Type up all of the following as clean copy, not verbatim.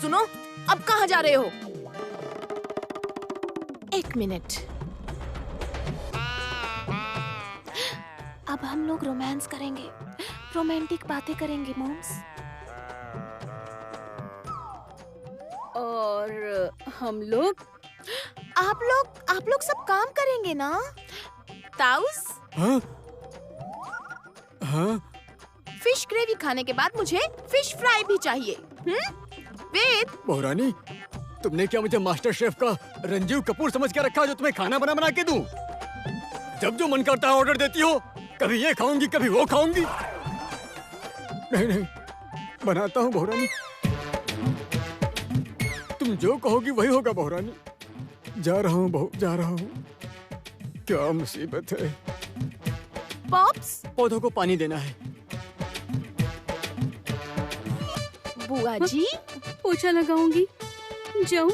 सुनो, अब कहाँ जा रहे हो? एक मिनट। अब हम लोग रोमांस करेंगे, रोमांटिक बातें करेंगे मॉम्स। और हम लोग? आप लोग सब काम करेंगे ना? ताउस? हाँ? हाँ? फिश ग्रेवी खाने के बाद मुझे फिश फ्राई भी चाहिए। वेद? बहुरानी, तुमने क्या मुझे मास्टर शेफ का रंजीव कपूर समझ के रखा जो तुम्हें खाना बना के दूं? जब जो मन करता है ऑर्डर देती हो, कभी ये खाऊंगी कभी वो खाऊंगी। नहीं, बनाता हूँ बहुरानी। तुम जो कहोगी वही होगा बहुरानी। जा रहा हूँ बहू, जा रहा हूँ। क्या मुसीबत है। पॉप्स? पौधों को पानी देना है। बुआ जी? पोछा लगाऊंगी। जाऊं?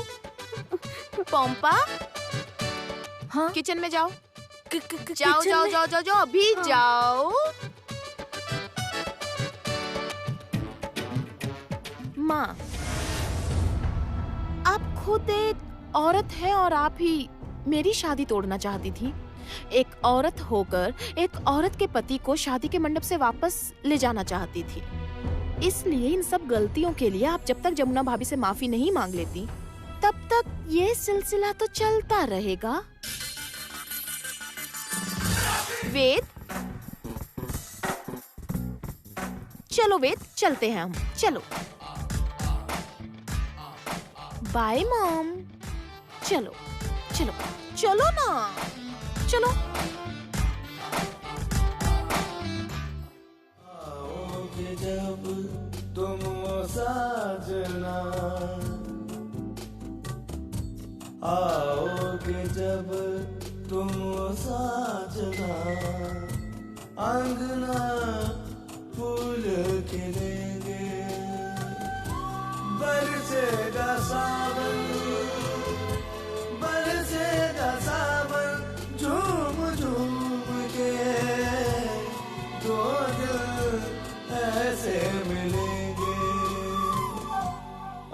पोम्पा? हाँ? किचन में जाओ। जाओ किचन जाओ में? जाओ जाओ जाओ, अभी हाँ। जाओ। माँ, आप खुद एक औरत हैं और आप ही मेरी शादी तोड़ना चाहती थी। एक औरत होकर एक औरत के पति को शादी के मंडप से वापस ले जाना चाहती थी। इसलिए इन सब गलतियों के लिए आप जब तक जमुना भाभी से माफी नहीं मांग लेती, तब तक ये सिलसिला तो चलता रहेगा। वेद, चलो वेद, चलते हैं हम। चलो। Bye mom. चलो चलो चलो ना, चलो। आओगे जब तुम साजना, आओगे जब तुम साजना, अंगना फूल खिलेंगे, बरसेगा सावन, बरसेगा सावन, झूम झूम के दो दिल ऐसे मिलेंगे।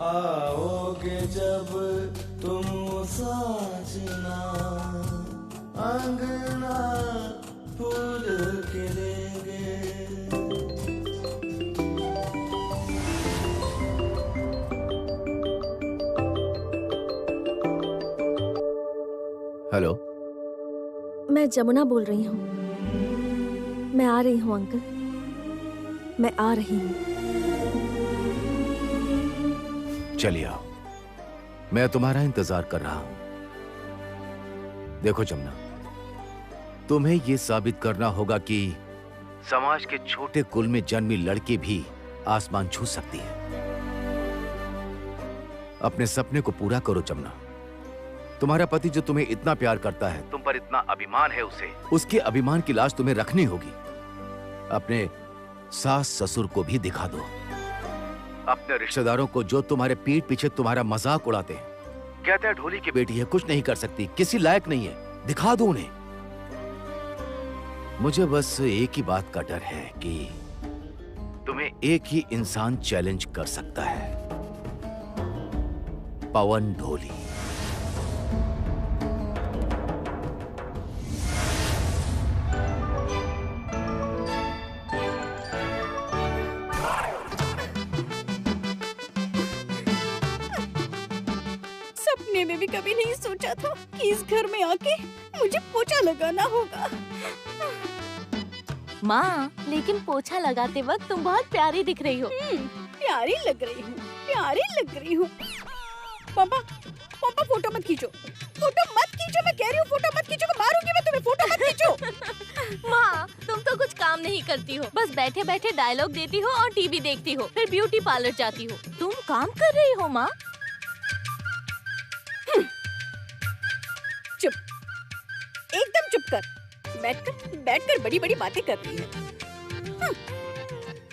आओगे जब तुम साजना, अंगना फूल खिलेंगे। हेलो, मैं जमुना बोल रही हूँ। मैं आ रही हूँ अंकल, मैं आ रही हूँ। चलिए आओ, मैं तुम्हारा इंतजार कर रहा हूं। देखो जमुना, तुम्हें यह साबित करना होगा कि समाज के छोटे कुल में जन्मी लड़की भी आसमान छू सकती है। अपने सपने को पूरा करो जमुना। तुम्हारा पति जो तुम्हें इतना प्यार करता है, तुम पर इतना अभिमान है उसे, उसके अभिमान की लाज तुम्हें रखनी होगी। अपने सास ससुर को भी दिखा दो, अपने रिश्तेदारों को जो तुम्हारे पीठ पीछे तुम्हारा मजाक उड़ाते हैं, कहते हैं ढोली की बेटी है, कुछ नहीं कर सकती, किसी लायक नहीं है, दिखा दो उन्हें। मुझे बस एक ही बात का डर है कि तुम्हें एक ही इंसान चैलेंज कर सकता है, पवन ढोली। सपने में भी कभी नहीं सोचा था कि इस घर में आके मुझे पोछा लगाना होगा। माँ, लेकिन पोछा लगाते वक्त तुम बहुत प्यारी दिख रही हो। प्यारी लग रही हूँ, प्यारी लग रही हूँ। पापा, पापा फोटो मत खींचो, फोटो मत खींचो, मैं कह रही हूँ फोटो मत खींचो, मारूंगी मैं तुम्हें, फोटो मत खींचो। माँ, तुम तो कुछ काम नहीं करती हो, बस बैठे बैठे डायलॉग देती हो और टीवी देखती हो, फिर ब्यूटी पार्लर जाती हो। तुम काम कर रही हो माँ? चुप, एकदम चुप कर। बैठकर बड़ी बड़ी बातें कर रही है।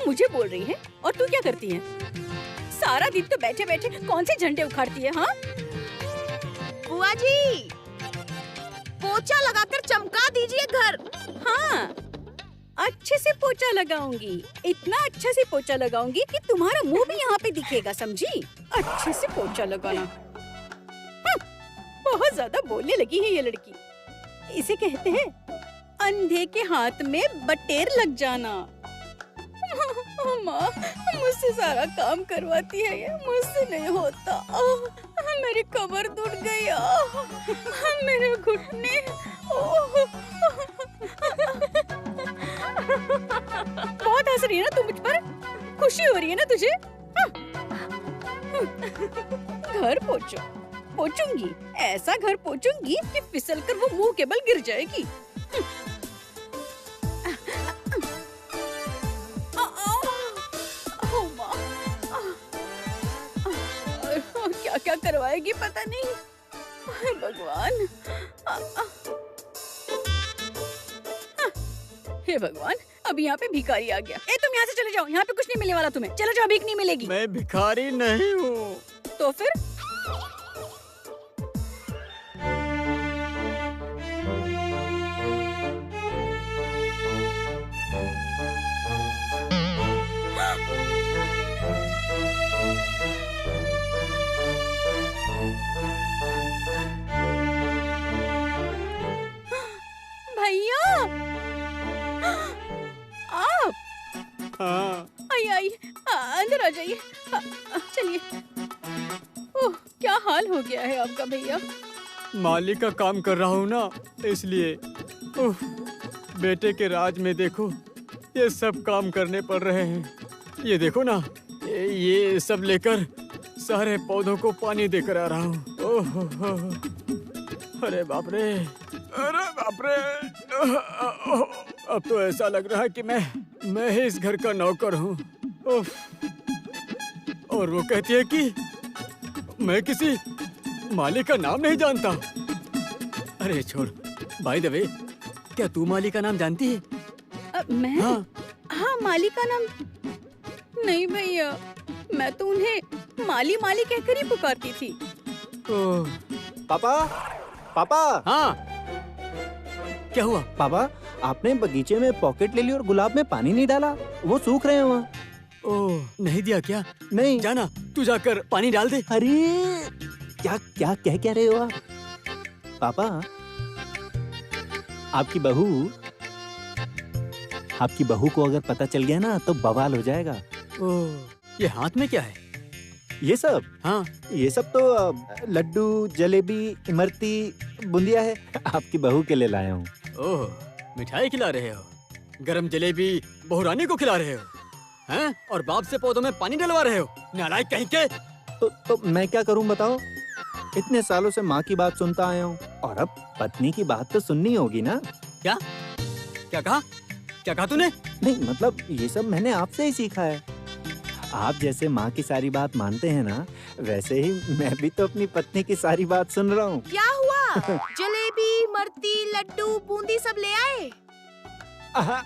मुझे बोल रही है और तू क्या करती है? सारा दिन तो बैठे बैठे कौन से झंडे उखाड़ती है? हाँ, बुआ जी, पोछा लगाकर चमका दीजिए घर। हाँ, अच्छे से पोछा लगाऊंगी, इतना अच्छा से पोछा लगाऊंगी कि तुम्हारा मुंह भी यहाँ पे दिखेगा, समझी? अच्छे से पोछा लगाना। बहुत ज्यादा बोलने लगी है ये लड़की। इसे कहते हैं अंधे के हाथ में बटेर लग जाना। माँ मुझसे सारा काम करवाती है ये, मुझसे नहीं होता। मेरी कमर टूट गई, मेरे घुटने। बहुत हंस रही है ना तू मुझ पर? खुशी हो रही है ना तुझे? घर पोछूंगी, ऐसा घर पोछूंगी कि फिसल कर वो मुंह के बल गिर जाएगी। क्या क्या करवाएगी पता नहीं, भगवान। हे भगवान, अब यहाँ पे भिखारी आ गया। तुम यहाँ से चले जाओ, यहाँ पे कुछ नहीं मिलने वाला तुम्हें। चले जाओ, भीख नहीं मिलेगी। मैं भिखारी नहीं हूँ। तो फिर? भैया, आप? हाँ। आइए, अंदर आ जाइए। चलिए। ओह, क्या हाल हो गया है आपका भैया? मालिक का काम कर रहा हूँ ना, इसलिए। बेटे के राज में देखो, ये सब काम करने पड़ रहे हैं। ये देखो ना, ये सब लेकर सारे पौधों को पानी देकर आ रहा हूँ। ओह, अरे बाप रे, अरे बाप रे। अब तो ऐसा लग रहा है कि मैं ही इस घर का नौकर हूँ। और वो कहती है कि मैं किसी मालिक का नाम नहीं जानता। अरे छोड़, बाय द वे, क्या तू मालिक का नाम जानती है? मैं? हाँ, माली का नाम नहीं भैया, मैं तो उन्हें माली कहकर ही पुकारती थी। पापा। हाँ, क्या हुआ? पापा, आपने बगीचे में पॉकेट ले ली और गुलाब में पानी नहीं डाला, वो सूख रहे हैं वहाँ। ओह, नहीं दिया क्या? नहीं। जाना, तू जाकर पानी डाल दे। अरे क्या कह रहे हो आप? पापा, आपकी बहू को अगर पता चल गया ना तो बवाल हो जाएगा। ओह, ये हाथ में क्या है? ये सब? हाँ, ये सब तो लड्डू, जलेबी, इमरती, बूंदिया है। आपकी बहू के लिए लाया हूँ। ओह, मिठाई खिला रहे हो? गरम जलेबी बहुरानी को खिला रहे हो? हैं? और बाप से पौधों में पानी डलवा रहे हो? नालायक कहीं के। तो मैं क्या करूँ बताओ? इतने सालों से माँ की बात सुनता आया हूँ और अब पत्नी की बात तो सुननी होगी ना। क्या कहा तूने? नहीं, मतलब ये सब मैंने आपसे ही सीखा है। आप जैसे माँ की सारी बात मानते हैं ना, वैसे ही मैं भी तो अपनी पत्नी की सारी बात सुन रहा हूँ। क्या हुआ? जलेबी, मरती, लड्डू, बूंदी सब ले आए?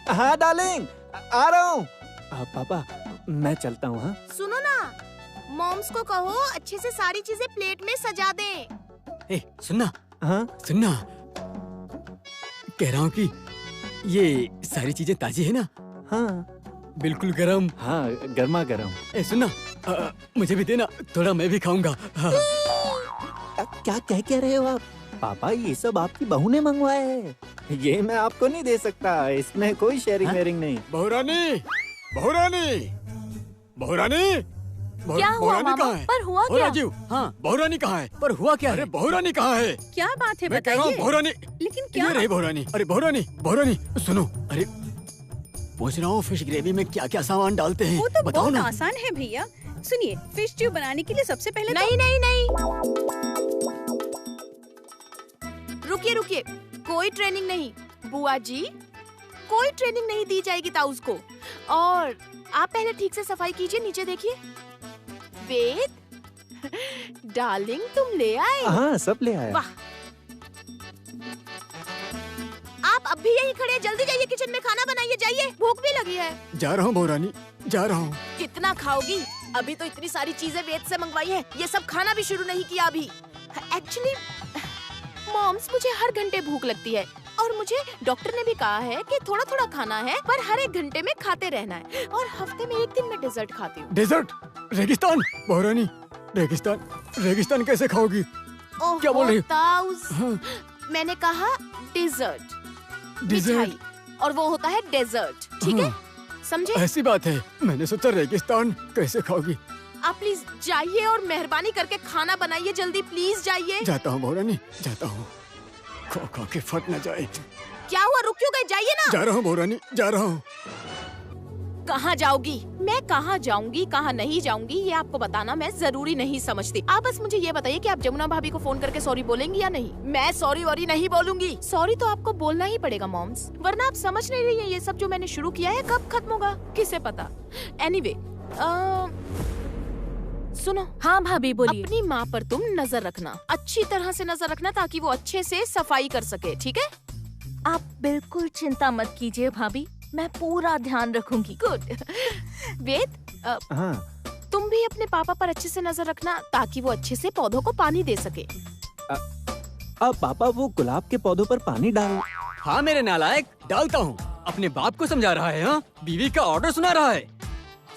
हाँ डार्लिंग, आ रहा हूँ। पापा, मैं चलता हूँ। हाँ, सुनो ना, मॉम्स को कहो अच्छे से सारी चीजें प्लेट में सजा दें। सुनना। हाँ, सुनना, कह रहा हूँ कि ये सारी चीजें ताजी है ना? हाँ, बिल्कुल गरम। हाँ, गर्मा गर्म। सुनना, मुझे भी देना, थोड़ा मैं भी खाऊंगा। हाँ। क्या कह रहे हो आप? पापा, ये सब आपकी बहू ने मंगवाया है, ये मैं आपको नहीं दे सकता, इसमें कोई शेयरिंग वेयरिंग नहीं। बहुरानी, क्या हुआ मामा? पर हुआ क्या? राजीव, हाँ, बहुरानी कहाँ है? पर हुआ क्या? अरे बहुरानी कहाँ है? क्या बात है मैं कह रहा हूँ बताइए। बहुरानी। लेकिन क्या? ये रही बहुरानी। अरे बहुरानी, सुनो। अरे पूछ रहा हूँ, फिश ग्रेवी में क्या क्या सामान डालते हैं? वो तो बताओ बहुत ना। आसान है भैया। सुनिए, फिश स्ट्यू बनाने के लिए सबसे पहले नहीं। रुकिए, कोई ट्रेनिंग नहीं। बुआ जी, कोई ट्रेनिंग नहीं दी जाएगी ताऊस को। और आप पहले ठीक से सफाई कीजिए, नीचे देखिए। वेद, डार्लिंग तुम ले आए? हाँ, सब ले आया। वाह, आप अब भी यहीं खड़े हैं, जल्दी जाइए किचन में खाना बनाइए, जाइए, भूख भी लगी है। जा रहा हूँ बहुरानी, जा रहा हूँ। कितना खाओगी? अभी तो इतनी सारी चीजें वेद से मंगवाई है, ये सब खाना भी शुरू नहीं किया अभी। एक्चुअली मॉम्स, मुझे हर घंटे भूख लगती है और मुझे डॉक्टर ने भी कहा है कि थोड़ा थोड़ा खाना है, पर हर एक घंटे में खाते रहना है, और हफ्ते में एक दिन मैं डेजर्ट खाती हूँ। डेजर्ट? रेगिस्तान? बहुरानी, रेगिस्तान कैसे खाओगी? क्या बोल रही हो? ताऊस, हाँ। मैंने कहा डेजर्ट, डेजर्ट? मिठाई, और वो होता है डेजर्ट, ठीक है? समझे? ऐसी बात है, मैंने सोचा रेगिस्तान कैसे खाओगी। आप प्लीज जाइए और मेहरबानी करके खाना बनाइए, जल्दी प्लीज जाइए। जाता हूँ बहुरानी, जाता हूँ। खा खा के फट न जाए। क्या हुआ, रुक क्यों गए? जाइए ना। जा रहा हूँ बहुरानी, जा रहा हूँ। कहाँ जाओगी? मैं कहाँ जाऊंगी, कहाँ नहीं जाऊंगी, ये आपको बताना मैं जरूरी नहीं समझती। आप बस मुझे ये बताइए कि आप जमुना भाभी को फोन करके सॉरी बोलेंगी या नहीं? मैं सॉरी वॉरी नहीं बोलूंगी। सॉरी तो आपको बोलना ही पड़ेगा मॉम्स, वरना आप समझ नहीं रही है ये सब जो मैंने शुरू किया है कब खत्म होगा, किसे पता। एनीवे, सुनो। हाँ भाभी बोलिए। अपनी माँ पर तुम नजर रखना, अच्छी तरह से नजर रखना, ताकि वो अच्छे से सफाई कर सके, ठीक है? आप बिल्कुल चिंता मत कीजिए भाभी, मैं पूरा ध्यान रखूंगी। गुड। वेद, हाँ तुम भी अपने पापा पर अच्छे से नजर रखना, ताकि वो अच्छे से पौधों को पानी दे सके। अब पापा वो गुलाब के पौधों पर पानी डाल। हाँ मेरे नालायक, डालता हूँ। अपने बाप को समझा रहा है, हाँ? बीवी का ऑर्डर सुना रहा है।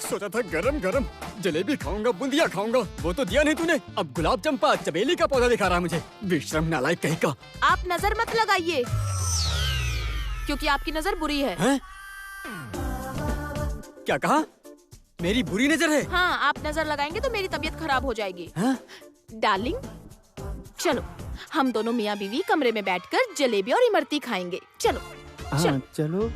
सोचा था गरम गरम जलेबी खाऊंगा, बूंदिया खाऊंगा, वो तो दिया नहीं तूने। अब गुलाब चंपा चमेली का पौधा दिखा रहा है मुझे। विश्रम नालायक कहीं का। आप नजर मत लगाइए, क्योंकि आपकी नजर बुरी है। हैं? क्या कहा? मेरी बुरी नजर है? हाँ, आप नजर लगाएंगे तो मेरी तबीयत खराब हो जाएगी। हाँ? डार्लिंग, चलो हम दोनों मियाँ बीवी कमरे में बैठकर जलेबी और इमरती खाएंगे। चलो हाँ चलो।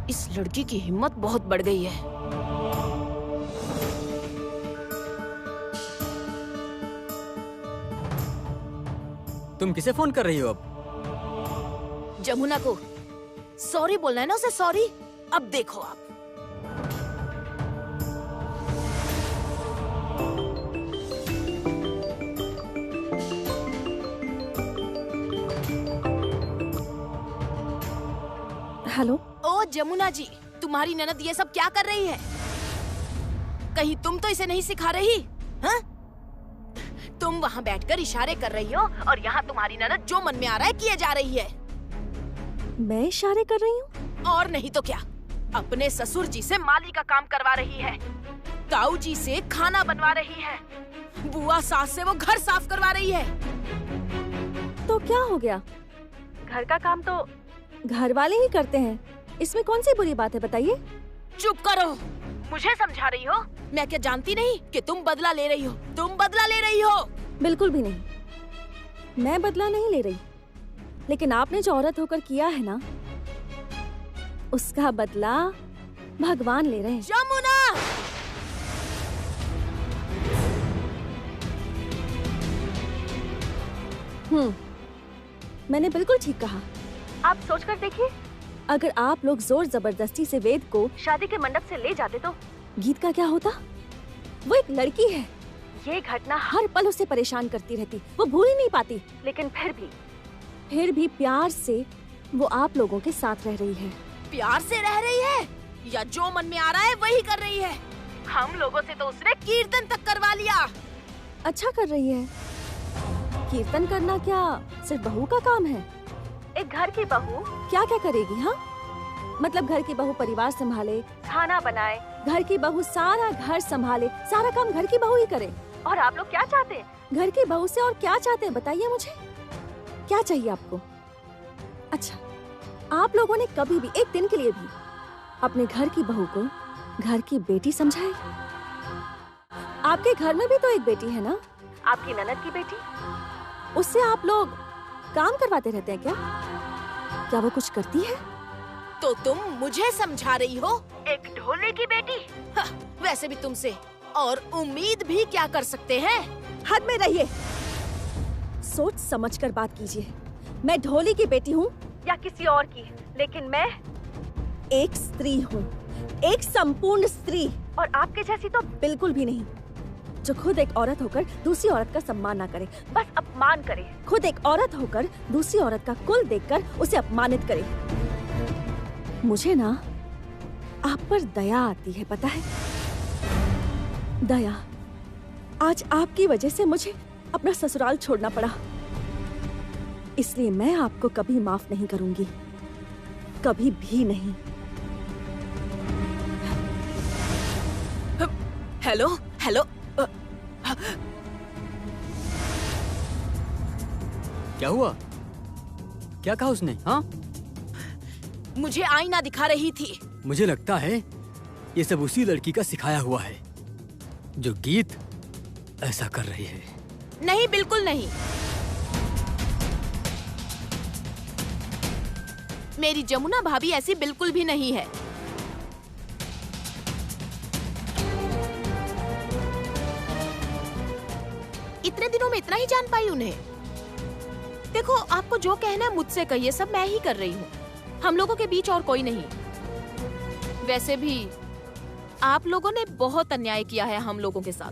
इस लड़की की हिम्मत बहुत बढ़ गई है। तुम किसे फोन कर रही हो अब? जमुना को सॉरी बोलना है ना उसे, सॉरी। अब देखो आप। हेलो। ओ जमुना जी, तुम्हारी ननद ये सब क्या कर रही है? कहीं तुम तो इसे नहीं सिखा रही? हाँ? तुम वहाँ बैठकर इशारे कर रही हो और यहाँ तुम्हारी ननद जो मन में आ रहा है किए जा रही है। मैं इशारे कर रही हूँ? और नहीं तो क्या, अपने ससुर जी से माली का काम करवा रही है, ताऊ जी से खाना बनवा रही है, बुआ सास से वो घर साफ करवा रही है। तो क्या हो गया? घर का काम तो घर वाले ही करते हैं, इसमें कौन सी बुरी बात है बताइए? चुप करो, मुझे समझा रही हो? मैं क्या जानती नहीं कि तुम बदला ले रही हो? तुम बदला ले रही हो? बिल्कुल भी नहीं, मैं बदला नहीं ले रही, लेकिन आपने जो औरत होकर किया है ना, उसका बदला भगवान ले रहे हैं। जमुना! मैंने बिल्कुल ठीक कहा। आप सोचकर देखिए, अगर आप लोग जोर जबरदस्ती से वेद को शादी के मंडप से ले जाते तो गीत का क्या होता? वो एक लड़की है, ये घटना हर पल उसे परेशान करती रहती, वो भूल ही नहीं पाती, लेकिन फिर भी प्यार से वो आप लोगों के साथ रह रही है। प्यार से रह रही है या जो मन में आ रहा है वही कर रही है? हम लोगों से तो उसने कीर्तन तक करवा लिया। अच्छा कर रही है। कीर्तन करना क्या सिर्फ बहू का काम है? एक घर की बहू क्या क्या करेगी? हाँ, मतलब घर की बहू परिवार संभाले, खाना बनाए, घर की बहू सारा घर संभाले, सारा काम घर की बहू ही करे। और आप लोग क्या चाहते हैं? घर की बहू से और क्या चाहते हैं बताइए मुझे, क्या चाहिए आपको? अच्छा, आप लोगों ने कभी भी एक दिन के लिए भी अपने घर की बहू को घर की बेटी समझा है? आपके घर में भी तो एक बेटी है ना, आपकी ननद की बेटी, उससे आप लोग काम करवाते रहते हैं क्या? क्या वो कुछ करती है? तो तुम मुझे समझा रही हो, एक ढोले की बेटी? हाँ, वैसे भी तुमसे और उम्मीद भी क्या कर सकते हैं? हद में रहिए, सोच समझकर बात कीजिए। मैं ढोली की बेटी हूँ या किसी और की, लेकिन मैं एक स्त्री हूँ, एक संपूर्ण स्त्री, और आपके जैसी तो बिल्कुल भी नहीं, जो खुद एक औरत होकर दूसरी औरत का सम्मान ना करे, बस अपमान करे। खुद एक औरत होकर दूसरी औरत का कुल देखकर उसे अपमानित करे। मुझे ना आप पर दया आती है, पता है? दया, आज आपकी वजह से मुझे अपना ससुराल छोड़ना पड़ा, इसलिए मैं आपको कभी माफ नहीं करूंगी, कभी भी नहीं। हेलो हेलो, क्या हुआ? क्या कहा उसने? हाँ, मुझे आईना दिखा रही थी। मुझे लगता है ये सब उसी लड़की का सिखाया हुआ है जो गीत ऐसा कर रही है। नहीं, बिल्कुल नहीं। मेरी जमुना भाभी ऐसी बिल्कुल भी नहीं है। इतने दिनों में इतना ही जान पाई उन्हें। देखो, आपको जो कहना है मुझसे कहिए, सब मैं ही कर रही हूँ। हम लोगों के बीच और कोई नहीं। वैसे भी आप लोगों ने बहुत अन्याय किया है हम लोगों के साथ,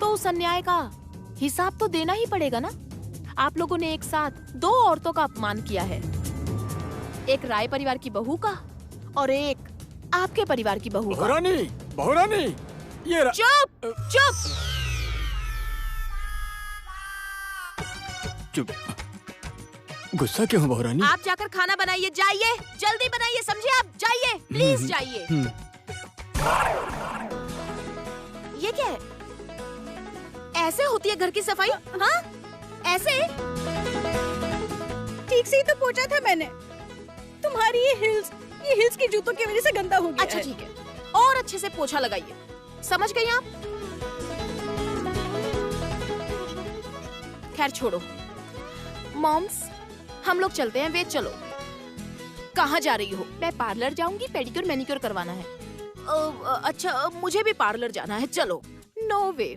तो उस अन्याय का हिसाब तो देना ही पड़ेगा ना। आप लोगों ने एक साथ 2 औरतों का अपमान किया है, एक राय परिवार की बहू का और एक आपके परिवार की बहू का। बहुरानी, ये चुप चुप चुप। गुस्सा क्यों बहुरानी? आप जाकर खाना बनाइए, जाइए, जल्दी बनाइए, समझे? आप जाइए, प्लीज जाइए। ये क्या है? ऐसे होती है घर की सफाई? हाँ, ऐसे? ठीक से ही तो पोंछा था मैंने। तुम्हारी ये हिल्स की जूतों की वजह से गंदा हो गया। अच्छा ठीक है, और अच्छे से पोछा लगाइए। समझ गई आप? खैर छोड़ो मॉम्स, हम लोग चलते हैं। वेट, चलो। कहाँ जा रही हो? मैं पार्लर जाऊंगी, पेडिक्योर मैनिक्योर करवाना है। अच्छा, मुझे भी पार्लर जाना है। चलो। नो वे।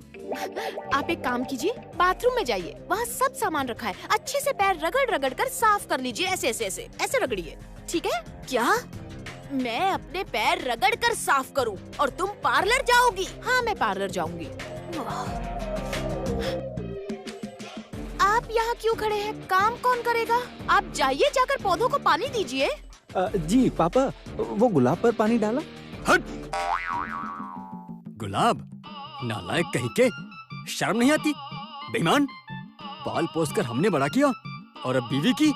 आप एक काम कीजिए, बाथरूम में जाइए, वहाँ सब सामान रखा है। अच्छे से पैर रगड़ रगड़ कर साफ कर लीजिए। ऐसे ऐसे ऐसे ऐसे रगड़िए, ठीक है? क्या मैं अपने पैर रगड़ कर साफ करूँ और तुम पार्लर जाओगी? हाँ, मैं पार्लर जाऊंगी। आप यहाँ क्यों खड़े हैं? काम कौन करेगा? आप जाइए, जाकर पौधों को पानी दीजिए। जी पापा, वो गुलाब पर पानी डाला? हट! गुलाब? नालायक कहीं के, शर्म नहीं आती? बेईमान! पाल पोस कर हमने बड़ा किया और अब बीवी की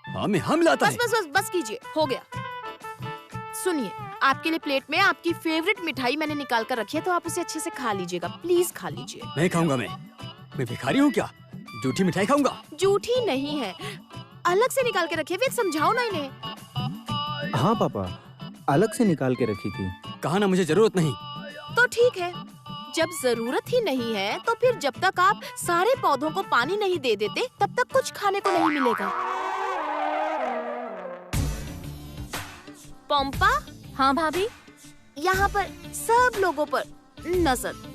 हमें हम लाता है। बस कीजिए, हो गया। सुनिए, आपके लिए प्लेट में आपकी फेवरेट मिठाई मैंने निकाल कर रखी है, तो आप उसे अच्छे से खा लीजिएगा। प्लीज खा लीजिए। नहीं खाऊंगा मैं भिखारी हूँ क्या? जूठी मिठाई खाऊंगा? जूठी नहीं है, अलग से निकाल के रखिए। फिर समझाओ ना इन्हें। हाँ पापा, अलग से निकाल के रखी थी। कहा ना मुझे जरूरत नहीं। तो ठीक है, जब जरूरत ही नहीं है तो फिर जब तक आप सारे पौधों को पानी नहीं दे देते तब तक कुछ खाने को नहीं मिलेगा। पंपा? हाँ भाभी। यहाँ पर सब लोगों पर नजर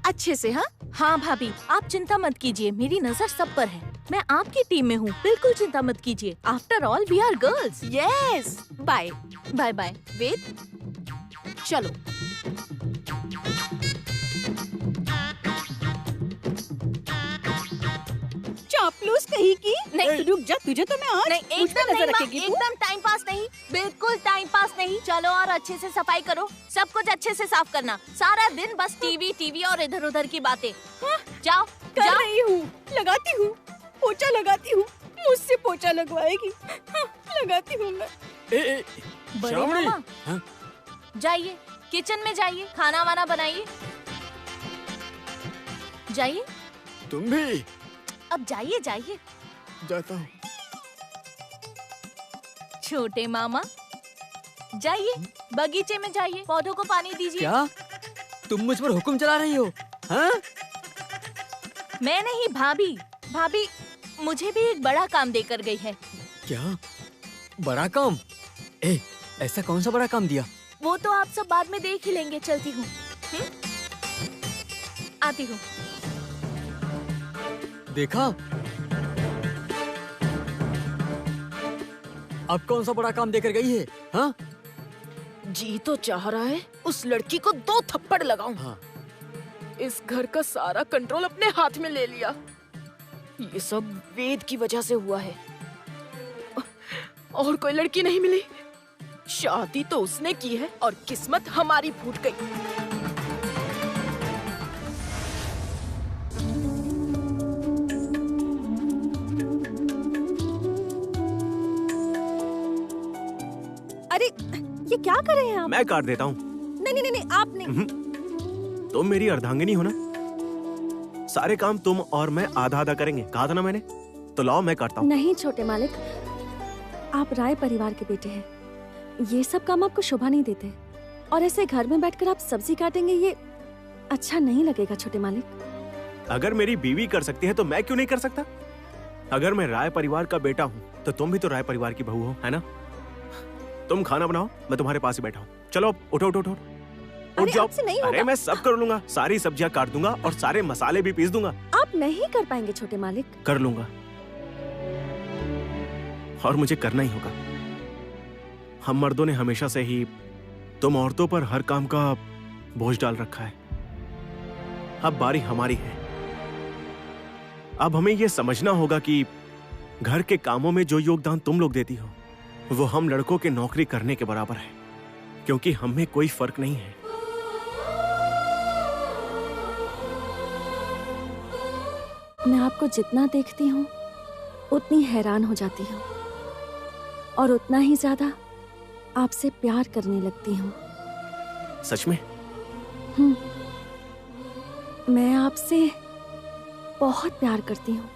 अच्छे से। हाँ हाँ भाभी, आप चिंता मत कीजिए, मेरी नजर सब पर है। मैं आपकी टीम में हूँ, बिल्कुल चिंता मत कीजिए। After all we are girls. Yes. Bye bye bye. Wait, चलो। चापलूस कहीं की? नहीं, रुक जा, तुझे तो मैं आज नहीं, मुझ पे एकदम नजर नहीं, रखेगी तू? एकदम टाइम पास नहीं, बिल्कुल टाइम पास नहीं। चलो और अच्छे से सफाई करो, सब कुछ अच्छे से साफ करना। सारा दिन बस टीवी और इधर उधर की बातें। जाओ कर जाओ। रही हूँ, लगाती हूँ, पोछा लगाती हूँ। मुझसे पोछा लगवाएगी। लगाती हूँ मैं। बड़े श्रावणी! मामा, हाँ? जाइए किचन में, जाइए खाना वाना बनाइए। जाइए, तुम भी? अब जाइए जाइए। जाता हूँ। छोटे मामा जाइए, बगीचे में जाइए, पौधों को पानी दीजिए। क्या तुम मुझ पर हुक्म चला रही हो? हाँ? मैं नहीं, भाभी। भाभी मुझे भी एक बड़ा काम देकर गई है। क्या बड़ा काम? ऐसा कौन सा बड़ा काम दिया? वो तो आप सब बाद में देख ही लेंगे। चलती हूँ, आती हूँ। देखा, अब कौन सा बड़ा काम देकर गई है? हाँ? जी तो चाह रहा है उस लड़की को 2 थप्पड़ लगाऊं। हाँ। इस घर का सारा कंट्रोल अपने हाथ में ले लिया। ये सब वेद की वजह से हुआ है। और कोई लड़की नहीं मिली, शादी तो उसने की है और किस्मत हमारी फूट गई। अरे ये क्या कर रहे हैं आप? मैं काट देता हूँ। नहीं नहीं नहीं, आप नहीं। तुम मेरी अर्धांगिनी हो ना, सारे काम तुम और मैं आधा आधा करेंगे, कहा था ना मैंने। तो लाओ मैं काटता हूँ। नहीं छोटे मालिक, आप राय परिवार के बेटे हैं, ये सब काम आपको शोभा नहीं देते। और ऐसे घर में बैठकर आप सब्जी काटेंगे, ये अच्छा नहीं लगेगा छोटे मालिक। अगर मेरी बीवी कर सकती है तो मैं क्यों नहीं कर सकता? अगर मैं राय परिवार का बेटा हूँ तो तुम भी तो राय परिवार की बहू हो, है ना? तुम खाना बनाओ, मैं तुम्हारे पास ही बैठा हूँ। चलो उठो उठो उठो, उठ जाओ। अरे मैं सब कर लूंगा, सारी सब्जियां काट दूंगा और सारे मसाले भी पीस दूंगा। आप नहीं कर पाएंगे छोटे मालिक। कर लूंगा, और मुझे करना ही होगा। हम मर्दों ने हमेशा से ही तुम औरतों पर हर काम का बोझ डाल रखा है। अब बारी हमारी है। अब हमें यह समझना होगा कि घर के कामों में जो योगदान तुम लोग देती हो वो हम लड़कों के नौकरी करने के बराबर है, क्योंकि हम में कोई फर्क नहीं है। मैं आपको जितना देखती हूँ उतनी हैरान हो जाती हूँ और उतना ही ज्यादा आपसे प्यार करने लगती हूँ। सच में? मैं आपसे बहुत प्यार करती हूँ।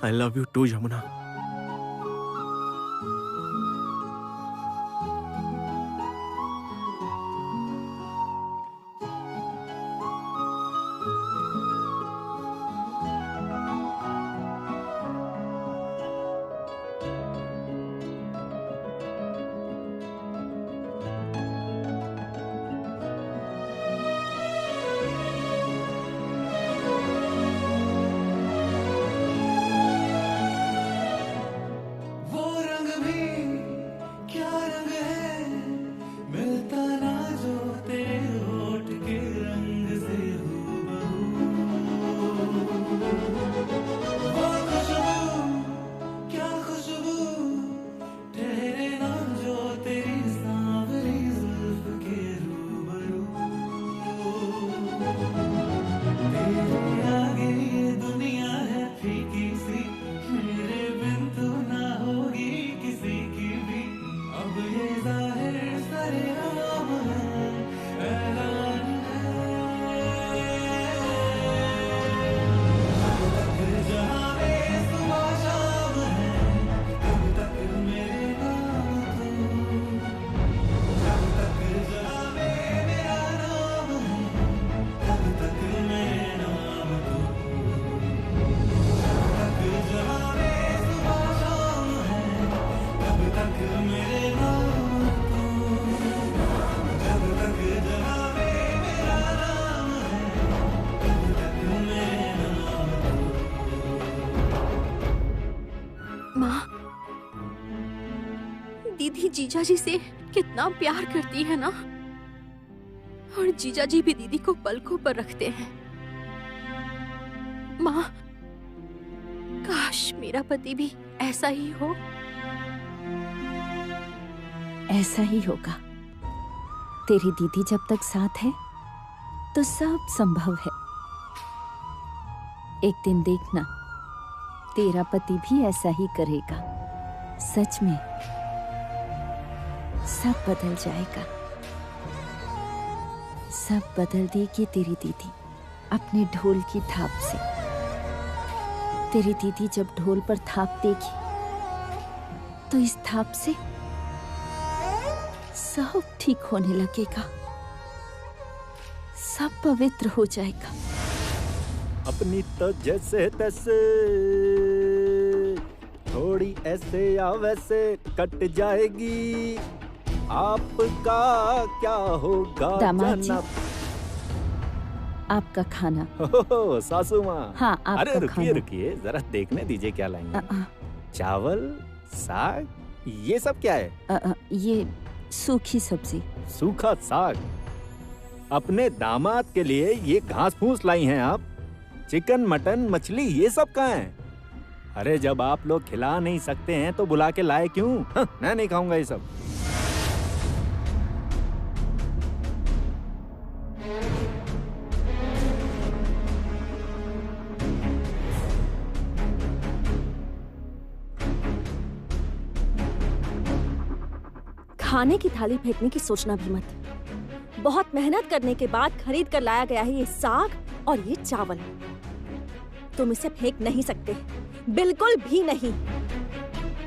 I love you too, Yamuna. दीदी जीजा जी से कितना प्यार करती है ना, और जीजा जी भी दीदी को पलकों पर रखते हैं। माँ, काश मेरा पति भी ऐसा ही हो। ऐसा ही होगा। तेरी दीदी जब तक साथ है तो सब संभव है। एक दिन देखना, तेरा पति भी ऐसा ही करेगा। सच में सब बदल जाएगा। सब बदल देगी तेरी दीदी अपने ढोल की थाप से। तेरी दीदी जब ढोल पर थाप देगी तो इस थाप से सब ठीक होने लगेगा, सब पवित्र हो जाएगा। अपनी तो जैसे तैसे, थोड़ी ऐसे या वैसे कट जाएगी। आपका क्या होगा दामाद जी, आपका खाना। हो सासू माँ। हाँ, आपका अरे रुकिए खाना। रुकिए, जरा देखने दीजिए क्या लाएंगे। चावल, साग, ये सब क्या है? ये सूखी सब्जी। सूखा साग? अपने दामाद के लिए ये घास फूस लाई हैं आप? चिकन, मटन, मछली, ये सब कहाँ है? अरे जब आप लोग खिला नहीं सकते हैं तो बुला के लाए क्यों? मैं नहीं खाऊंगा ये सब। खाने की थाली फेंकने की सोचना भी मत। बहुत मेहनत करने के बाद खरीद कर लाया गया है ये साग और ये चावल। तुम इसे फेंक नहीं सकते, बिल्कुल भी नहीं।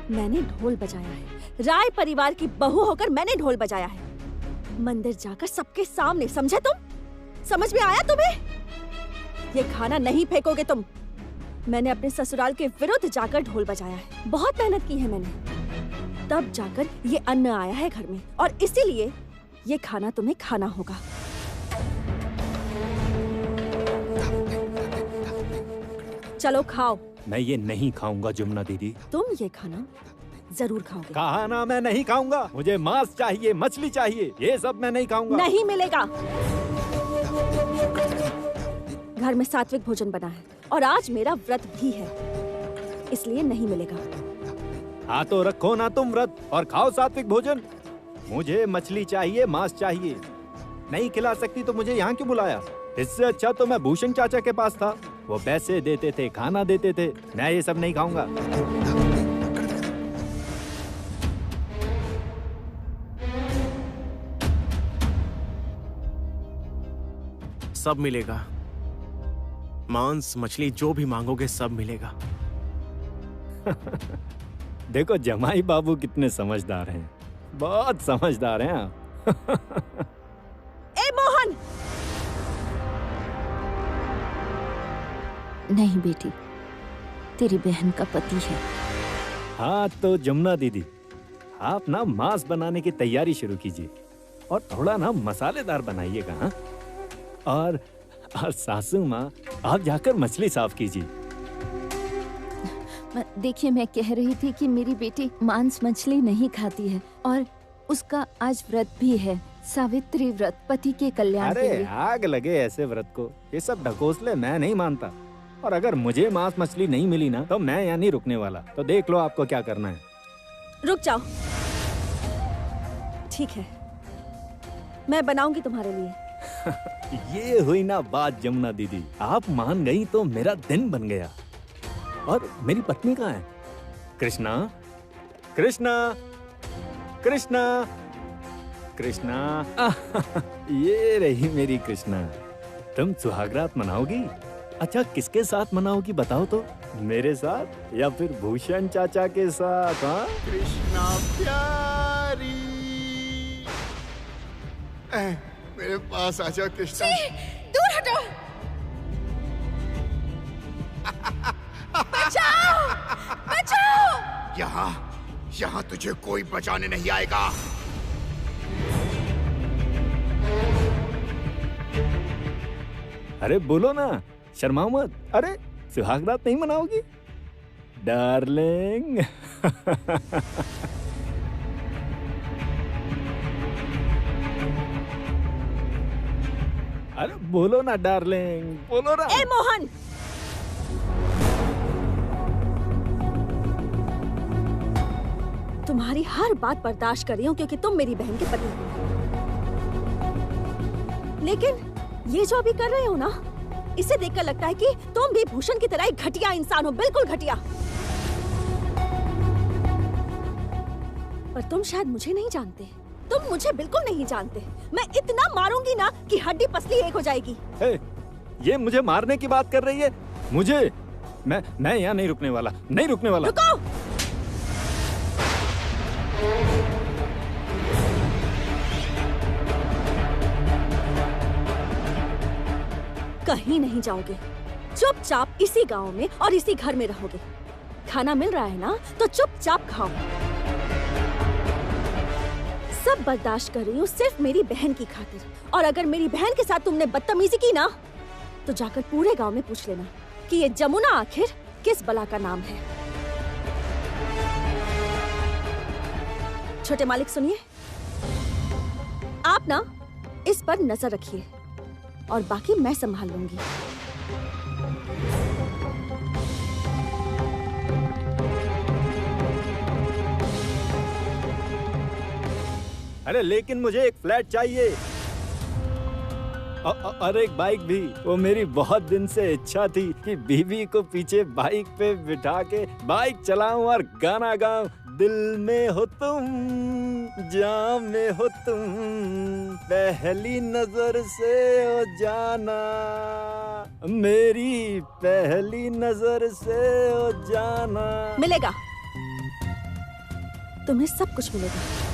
मैंने ढोल बजाया है, राय परिवार की बहू होकर मैंने ढोल बजाया है, मंदिर जाकर सबके सामने। समझे तुम? समझ में आया तुम्हें? ये खाना नहीं फेंकोगे तुम। मैंने अपने ससुराल के विरुद्ध जाकर ढोल बजाया है, बहुत मेहनत की है मैंने, तब जाकर ये अन्न आया है घर में, और इसीलिए ये खाना तुम्हें खाना होगा। चलो खाओ। मैं ये नहीं खाऊंगा जमुना दीदी। तुम ये खाना जरूर खाओगे। खाना मैं नहीं खाऊंगा, मुझे मांस चाहिए, मछली चाहिए, ये सब मैं नहीं खाऊंगा। नहीं मिलेगा। घर में सात्विक भोजन बना है और आज मेरा व्रत भी है, इसलिए नहीं मिलेगा। हाँ तो रखो ना तुम व्रत और खाओ सात्विक भोजन। मुझे मछली चाहिए, मांस चाहिए। नहीं खिला सकती तो मुझे यहाँ क्यों बुलाया? इससे अच्छा तो मैं भूषण चाचा के पास था, वो पैसे देते थे, खाना देते थे। मैं ये सब नहीं खाऊंगा। सब मिलेगा, मांस मछली जो भी मांगोगे सब मिलेगा। देखो जमाई बाबू कितने समझदार हैं, बहुत समझदार हैं आप। ए मोहन! नहीं बेटी, तेरी बहन का पति है। हाँ तो जमुना दीदी, आप ना मांस बनाने की तैयारी शुरू कीजिए और थोड़ा ना मसालेदार बनाइएगा। हाँ? और सासू माँ, आप जाकर मछली साफ कीजिए। देखिए, मैं कह रही थी कि मेरी बेटी मांस मछली नहीं खाती है और उसका आज व्रत भी है, सावित्री व्रत, पति के कल्याण के लिए। अरे आग लगे ऐसे व्रत को, ये सब ढकोसले मैं नहीं मानता। और अगर मुझे मांस मछली नहीं मिली ना तो मैं यहाँ नहीं रुकने वाला। तो देख लो आपको क्या करना है। रुक जाओ। ठीक है, मैं बनाऊंगी तुम्हारे लिए। ये हुई ना बात जमुना दीदी, आप मान गई तो मेरा दिन बन गया। और मेरी पत्नी कहाँ है? कृष्णा, कृष्णा, कृष्णा, कृष्णा। ये रही मेरी कृष्णा। तुम सुहागरात मनाओगी? अच्छा किसके साथ मनाओगी बताओ तो? मेरे साथ या फिर भूषण चाचा के साथ? हाँ कृष्णा प्यारी, मेरे पास आ जाओ कृष्णा। दूर हटो। बचाओ, बचाओ। यहाँ तुझे कोई बचाने नहीं आएगा। अरे बोलो ना, शर्माओ मत। अरे सुहागरात नहीं मनाओगी डार्लिंग? अरे बोलो ना डार्लिंग, बोलो ना। ए मोहन! तुम्हारी हर बात बर्दाश्त कर रही हूँ क्योंकि तुम मेरी बहन के पति हो। लेकिन ये जो अभी कर रहे हो ना, इसे देखकर लगता है कि तुम भी भूषण की तरह एक घटिया इंसान हो, बिल्कुल घटिया। पर तुम शायद मुझे नहीं जानते, तुम मुझे बिल्कुल नहीं जानते। मैं इतना मारूंगी ना कि हड्डी पसली एक हो जाएगी। ये मुझे मारने की बात कर रही है? मुझे मैं यहाँ नहीं रुकने वाला, नहीं रुकने वाला। रुको! कहीं नहीं जाओगे, चुपचाप इसी गांव में और इसी घर में रहोगे। खाना मिल रहा है ना तो चुपचाप खाओ। सब बर्दाश्त कर रही हूँ सिर्फ मेरी बहन की खातिर। और अगर मेरी बहन के साथ तुमने बदतमीजी की ना तो जाकर पूरे गांव में पूछ लेना कि ये जमुना आखिर किस बला का नाम है। छोटे मालिक सुनिए, आप ना इस पर नजर रखिए और बाकी मैं संभाल लूंगी। अरे लेकिन मुझे एक फ्लैट चाहिए। और एक बाइक भी। वो मेरी बहुत दिन से इच्छा थी कि बीवी को पीछे बाइक पे बिठा के बाइक चलाऊं और गाना गाऊं। दिल में हो तुम, जान में हो तुम, पहली नजर से हो जाना, मेरी पहली नजर से हो जाना। मिलेगा, तुम्हें सब कुछ मिलेगा।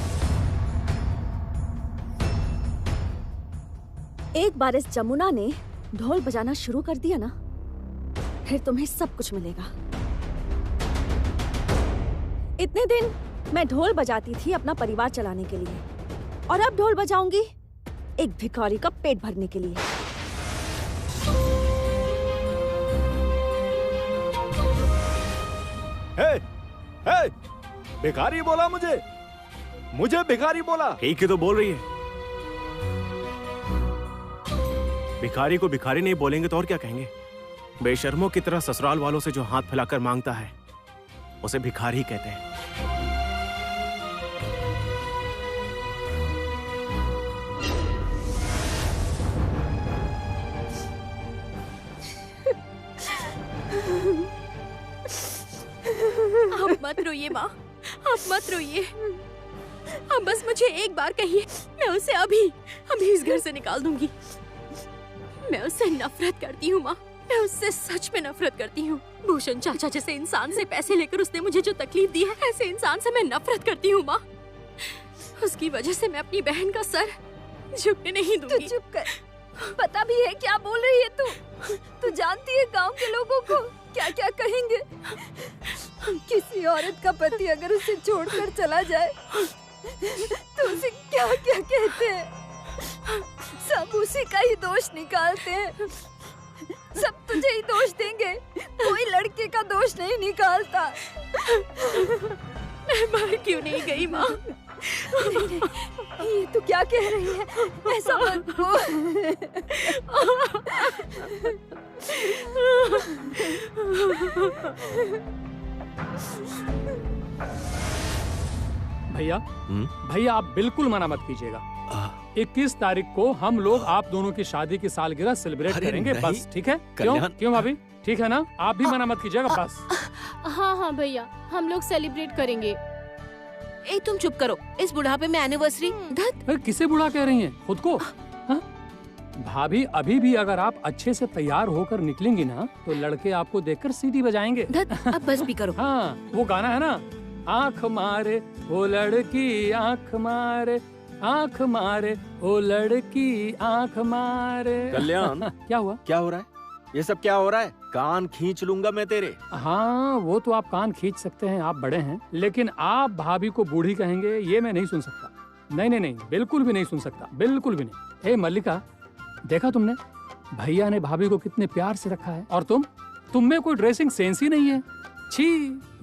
एक बार इस जमुना ने ढोल बजाना शुरू कर दिया ना, फिर तुम्हें सब कुछ मिलेगा। इतने दिन मैं ढोल बजाती थी अपना परिवार चलाने के लिए, और अब ढोल बजाऊंगी एक भिखारी का पेट भरने के लिए। हे, हे, भिखारी बोला मुझे भिखारी बोला। ठीक ही तो बोल रही है। भिखारी को भिखारी नहीं बोलेंगे तो और क्या कहेंगे? बेशर्मों की तरह ससुराल वालों से जो हाथ फैलाकर मांगता है उसे भिखारी कहते हैं। आप मत रोइए माँ, आप मत रोइए। आप बस मुझे एक बार कहिए, मैं उसे अभी इस घर से निकाल दूंगी। मैं उससे नफरत करती हूँ माँ, मैं उससे सच में नफरत करती हूँ। भूषण चाचा जैसे इंसान से पैसे लेकर उसने मुझे जो तकलीफ दी है, ऐसे इंसान से मैं नफरत करती हूँ माँ। उसकी वजह से मैं अपनी बहन का सर झुकने नहीं दूंगी। तू चुप कर, पता भी है क्या बोल रही है तू? तू जानती है गांव के लोगों को क्या क्या कहेंगे? किसी औरत का पति अगर उसे छोड़कर चला जाए तो उसे क्या क्या कहते हैं? सब उसी का ही दोष निकालते हैं। सब तुझे ही दोष देंगे, कोई लड़के का दोष नहीं निकालता। मैं मर क्यों नहीं गई माँ? ये तू क्या कह रही है? ऐसा मत बोल। भैया भैया आप बिल्कुल मना मत कीजिएगा। 21 तारीख को हम लोग आप दोनों की शादी की सालगिरह सेलिब्रेट करेंगे, बस ठीक है? क्यों भाभी, ठीक है ना? आप भी मना मत कीजिएगा बस। हाँ भैया, हम लोग सेलिब्रेट करेंगे। ए तुम चुप करो, इस बुढ़ापे में एनिवर्सरी धत। किसे बुढ़ा कह रही हैं? खुद को? हाँ? भाभी अभी भी अगर आप अच्छे से तैयार होकर निकलेंगी ना तो लड़के आपको देखकर सीटी बजाएंगे। धत, अब बस भी करो। हाँ वो गाना है ना, आँख मारे वो लड़की आँख मारे, आँख मारे ओ लड़की आँख मारे। कल्याण क्या हुआ? क्या हो रहा है? ये सब क्या हो रहा है? कान खींच लूंगा मैं तेरे। हाँ वो तो आप कान खींच सकते हैं, आप बड़े हैं, लेकिन आप भाभी को बूढ़ी कहेंगे ये मैं नहीं सुन सकता। नहीं, बिल्कुल भी नहीं सुन सकता, बिल्कुल भी नहीं। ए मल्लिका, देखा तुमने भैया ने भाभी को कितने प्यार से रखा है, और तुम में कोई ड्रेसिंग सेंस ही नहीं है। छी,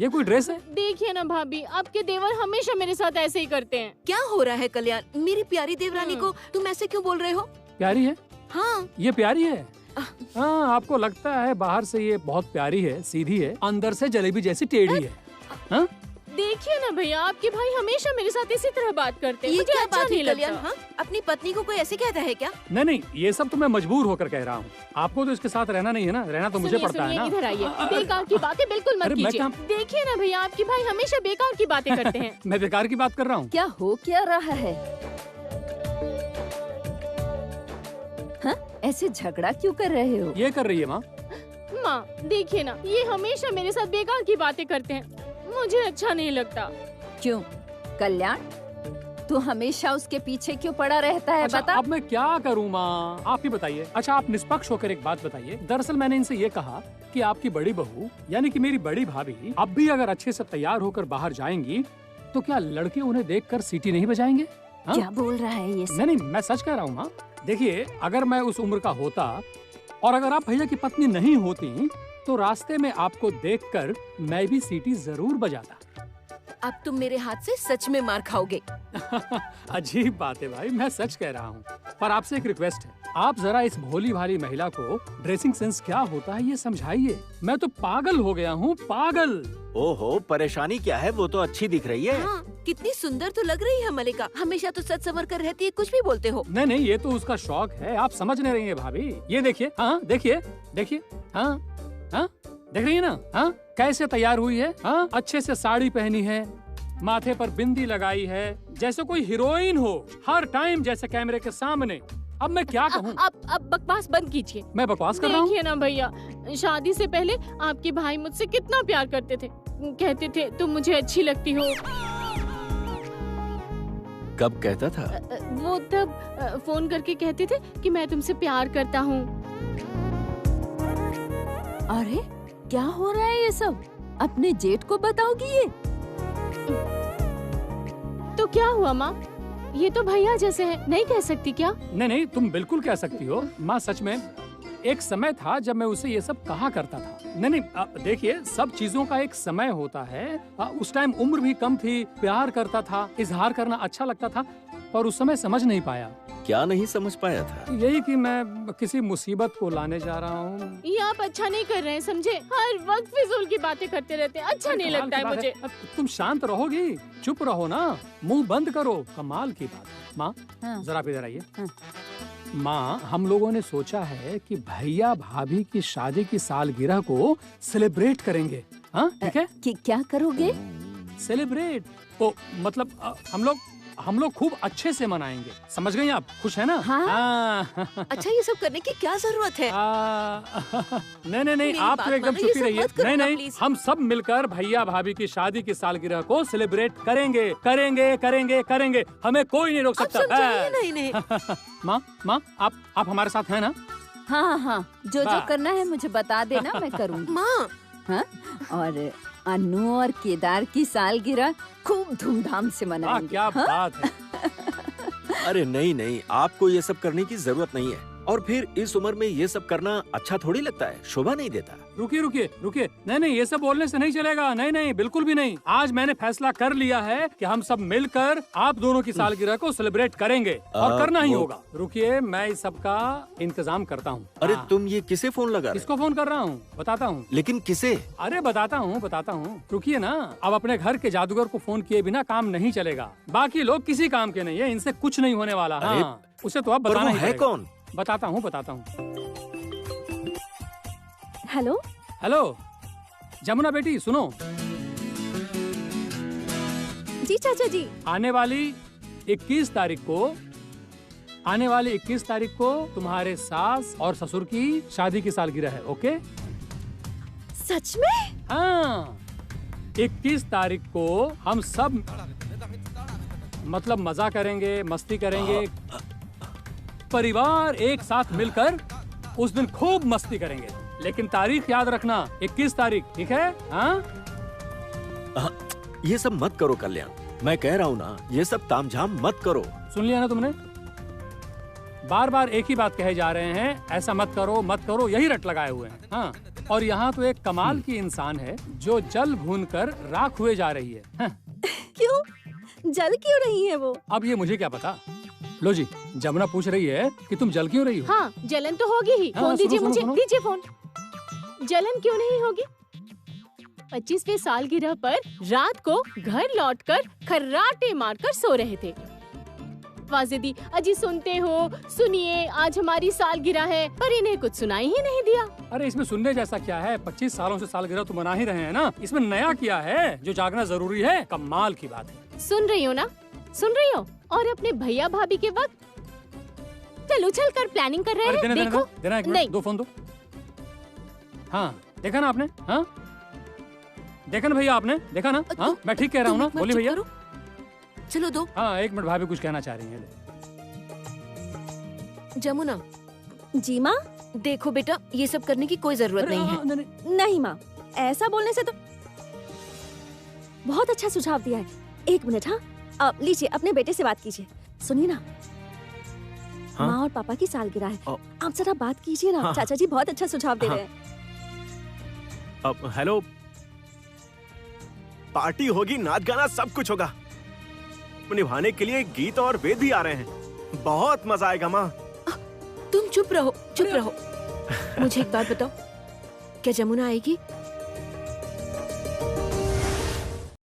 ये कोई ड्रेस है? देखिए ना भाभी, आपके देवर हमेशा मेरे साथ ऐसे ही करते हैं। क्या हो रहा है कल्याण? मेरी प्यारी देवरानी को तुम ऐसे क्यों बोल रहे हो? प्यारी है? हाँ। ये प्यारी है? हाँ, आपको लगता है बाहर से ये बहुत प्यारी है, सीधी है, अंदर से जलेबी जैसी टेढ़ी है। हाँ? देखिए ना भैया, आपके भाई हमेशा मेरे साथ इसी तरह बात करते हैं। ये मुझे क्या अच्छा बात नहीं है कल्याण? लगता। हाँ? अपनी पत्नी को कोई ऐसे कहता है क्या? नहीं, ये सब तो मैं मजबूर होकर कह रहा हूँ। आपको तो इसके साथ रहना नहीं है ना, रहना तो मुझे पड़ता है ना। इधर आइए, बेकार की बातें बिल्कुल मत कीजिए। देखिए ना भैया, आपके भाई हमेशा बेकार की बातें करते हैं। मैं बेकार की बात कर रहा हूँ? क्या हो क्या रहा है? हाँ? ऐसे झगड़ा क्यों कर रहे हो? ये कर रही है माँ। माँ देखिए ना, ये हमेशा मेरे साथ बेकार की बातें करते हैं, मुझे अच्छा नहीं लगता। क्यों कल्याण, तू हमेशा उसके पीछे क्यों पड़ा रहता है? अच्छा, बता। अब मैं क्या करूँ माँ, आप ही बताइए। अच्छा आप निष्पक्ष होकर एक बात बताइए। दरअसल मैंने इनसे ये कहा कि आपकी बड़ी बहू यानी कि मेरी बड़ी भाभी अब भी अगर अच्छे से तैयार होकर बाहर जाएंगी तो क्या लड़के उन्हें देखकर सीटी नहीं बजाएंगे? हाँ? क्या बोल रहा है ये? नहीं, मैं सच कह रहा हूँ माँ। देखिए, अगर मैं उस उम्र का होता और अगर आप भैया की पत्नी नहीं होती तो रास्ते में आपको देखकर मैं भी सीटी जरूर बजाता। अब तुम मेरे हाथ से सच में मार खाओगे। अजीब बात है भाई, मैं सच कह रहा हूँ। पर आपसे एक रिक्वेस्ट है, आप जरा इस भोली भाली महिला को ड्रेसिंग सेंस क्या होता है ये समझाइए। मैं तो पागल हो गया हूँ, पागल। ओहो, परेशानी क्या है? वो तो अच्छी दिख रही है। हाँ। कितनी सुंदर तो लग रही है मलिका। हमेशा तो सच संवर कर रहती है, कुछ भी बोलते हो। नहीं नहीं, ये तो उसका शौक है, आप समझ नहीं रही है भाभी। ये देखिए, हाँ देखिए देखिए, हाँ हाँ देख रही है ना, हाँ कैसे तैयार हुई है, हाँ अच्छे से साड़ी पहनी है, माथे पर बिंदी लगाई है, जैसे कोई हीरोइन हो, हर टाइम जैसे कैमरे के सामने। अब मैं क्या कहूँ? अब बकवास बंद कीजिए। मैं बकवास कर रहा हूँ? देखिए ना भैया, शादी से पहले आपके भाई मुझसे कितना प्यार करते थे, कहते थे तुम मुझे अच्छी लगती हो। कब कहता था? वो तब फोन करके कहते थे कि मैं तुमसे प्यार करता हूँ। अरे क्या हो रहा है ये सब? अपने जेठ को बताओगी ये? तो क्या हुआ माँ, ये तो भैया जैसे हैं, नहीं कह सकती क्या? नहीं नहीं, तुम बिल्कुल कह सकती हो माँ। सच में एक समय था जब मैं उसे ये सब कहा करता था। नहीं नहीं, देखिए सब चीजों का एक समय होता है। उस टाइम उम्र भी कम थी, प्यार करता था, इजहार करना अच्छा लगता था, पर उस समय समझ नहीं पाया। क्या नहीं समझ पाया था? यही कि मैं किसी मुसीबत को लाने जा रहा हूँ। ये आप अच्छा नहीं कर रहे हैं, समझे? हर वक्त फिजूल की बातें करते रहते हैं, अच्छा नहीं लगता है मुझे। तुम शांत रहोगी? चुप रहो ना, मुंह बंद करो। कमाल की बात है। माँ जरा आप इधर आइए। माँ, हम लोगों ने सोचा है कि भैया भाभी की शादी की सालगिरह को सेलिब्रेट करेंगे। हाँ ठीक है? क्या करोगे? सेलिब्रेट, ओ मतलब हम लोग खूब अच्छे से मनाएंगे, समझ गई आप? खुश है ना? हाँ? अच्छा, ये सब करने की क्या जरूरत है? नहीं, आप तो एकदम चुप ही रहिए। नहीं नहीं, हम सब मिलकर भैया भाभी की शादी की सालगिरह को सेलिब्रेट करेंगे करेंगे करेंगे करेंगे। हमें कोई नहीं रोक सकता। नहीं। माँ आप हमारे साथ हैं ना? हाँ, जो करना है मुझे बता देना, मैं करूँगी। माँ, हाँ, और अनु और केदार की सालगिरह खूब धूमधाम से मनाएंगे। क्या बात है। अरे नहीं, आपको ये सब करने की जरूरत नहीं है। और फिर इस उम्र में ये सब करना अच्छा थोड़ी लगता है, शोभा नहीं देता। रुकिए। नहीं, ये सब बोलने से नहीं चलेगा। नहीं, बिल्कुल भी नहीं। आज मैंने फैसला कर लिया है कि हम सब मिलकर आप दोनों की सालगिरह को सेलिब्रेट करेंगे, और करना ही होगा। रुकिए, मैं इस सब का इंतजाम करता हूँ। अरे तुम ये किसे फोन लगा रहे? किसको फोन कर रहा हूँ बताता हूँ। लेकिन किसे? अरे बताता हूँ। रुकिए ना, अब अपने घर के जादूगर को फोन किए बिना काम नहीं चलेगा। बाकी लोग किसी काम के नहीं है, इनसे कुछ नहीं होने वाला। हाँ, उसे तो अब बताना ही है। कौन? बताता हूँ। हेलो जमुना बेटी, सुनो। जी चाचा जी। आने वाली 21 तारीख को तुम्हारे सास और ससुर की शादी की सालगिरह है। ओके? सच में? हाँ, 21 तारीख को हम सब मतलब मजा करेंगे, मस्ती करेंगे, परिवार एक साथ मिलकर उस दिन खूब मस्ती करेंगे। लेकिन तारीख याद रखना, 21 तारीख, ठीक है? हाँ? ये सब मत करो कल्याण, मैं कह रहा हूँ ना, ये सब तामझाम मत करो। सुन लिया ना तुमने? बार एक ही बात कहे जा रहे हैं, ऐसा मत करो, यही रट लगाए हुए हैं। हाँ, और यहाँ तो एक कमाल की इंसान है जो जल भून कर राख हुए जा रही है। हाँ। क्यों? जल क्यों रही है वो? अब ये मुझे क्या पता। लो जी, जमुना पूछ रही है कि तुम जल क्यों रही हो? हाँ, जलन तो होगी ही। हाँ, फोन दीजिए मुझे, सुनो। दीजिए फोन। जलन क्यों नहीं होगी? 25वीं सालगिरह पर रात को घर लौटकर खर्राटे मारकर सो रहे थे। वाजिदी, अजी सुनते हो, सुनिए, आज हमारी सालगिरह है, पर इन्हें कुछ सुनाई ही नहीं दिया। अरे इसमें सुनने जैसा क्या है? 25 सालों से सालगिरह तो मना ही रहे हैं ना, इसमें नया क्या है जो जागना जरूरी है? कमाल की बात है। सुन रही हो ना? सुन रही हो? और अपने भैया भाभी के वक्त चल उछल कर प्लानिंग कर रहे हैं। देखो, देना एक मिनट, दो फोन दो। हाँ, देखा ना आपने? हाँ, देखा ना भैया आपने? देखा ना? हाँ, मैं ठीक कह रहा हूँ ना? बोलिए भैया। चलो दो। हाँ, एक मिनट, भाभी कुछ कहना चाह रही है। जमुना। जी माँ। देखो बेटा, ये सब करने की कोई जरूरत नहीं है। नहीं माँ, ऐसा बोलने से तो बहुत अच्छा सुझाव दिया है। एक मिनट। हाँ, आप लीजिए, अपने बेटे से बात कीजिए। सुनिए ना, हाँ? माँ और पापा की सालगिरह है, आप जरा बात कीजिए ना। हाँ? चाचा जी बहुत अच्छा सुझाव दे रहे हैं। अब हेलो, पार्टी होगी, नाच गाना सब कुछ होगा। निभाने के लिए गीत और वेद भी आ रहे हैं, बहुत मजा आएगा माँ। तुम चुप रहो। मुझे एक बात बताओ, क्या जमुना आएगी?